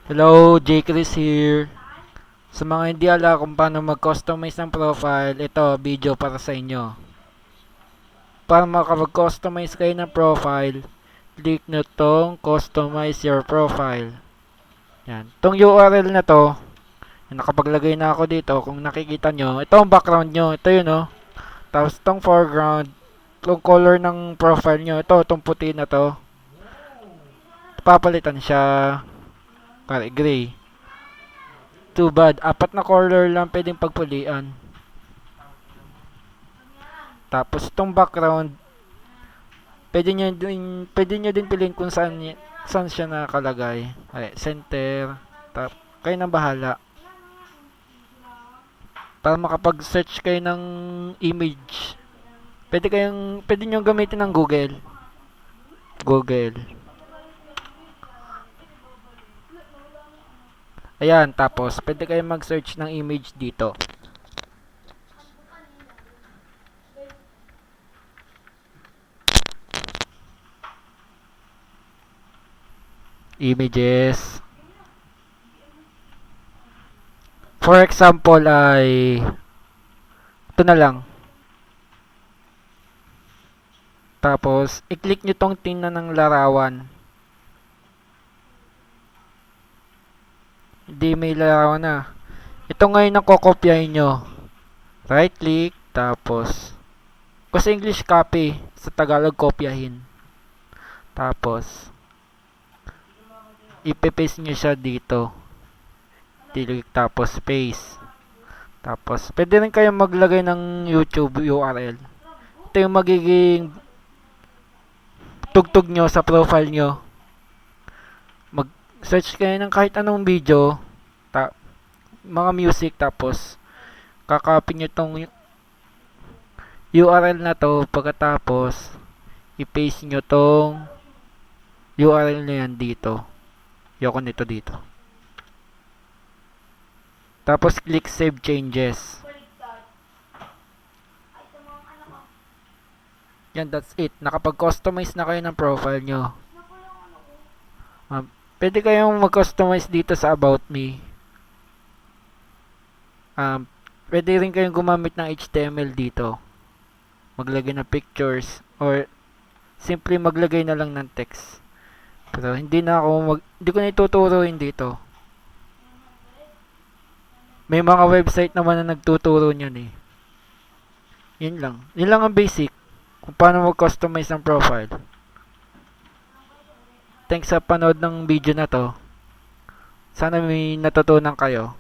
Hello, J. Chris here. Sa mga hindi alam kung paano mag-customize ng profile, ito, video para sa inyo. Para makapag-customize kayo ng profile, click nyo tong Customize Your Profile. Yan. Tong URL na to, nakapaglagay na ako dito. Kung nakikita nyo, ito ang background nyo. Ito yun, oh. Tapos tong foreground, tong color ng profile nyo. Ito, tong puti na to. Papalitan siya. Kaya gray. Too bad. Apat na color lang pwedeng pagpulian. Tapos itong background, pwede nyo din piliin kung saan siya nakalagay. Ay, center. Kayo nang bahala. Para makapag-search kayo ng image. Pwede nyo gamitin ng Google. Google. Ayan, tapos pwede kayo mag-search ng image dito. Images. For example ay ito na lang. Tapos i-click nyo tong tingnan ng larawan. Hindi may larawan na. Ito ngayon ang kokopyahin nyo. Right click, tapos kasi English copy, sa Tagalog kopyahin. Tapos ipe-paste nyo siya dito. Click tapos paste. Tapos pwede rin kayong maglagay ng YouTube URL. Ito yung magiging tugtog nyo sa profile nyo. Mag-search kayo ng kahit anong video, mga music, tapos kakopy nyo tong URL na to. Pagkatapos i-paste nyo tong URL na yan dito. Yoko nito dito. Tapos click save changes. Yan, that's it. Nakapag-customize na kayo ng profile nyo. Pwede kayong mag-customize dito sa About Me. Pwede rin kayong gumamit ng HTML dito. Maglagay ng pictures or simply maglagay na lang ng text. Pero hindi ko na ituturuin dito. May mga website naman na nagtuturo niyan eh. Yun lang. Yun lang ang basic kung paano mag-customize ng profile. Thanks sa panood ng video na to. Sana may natutunan kayo.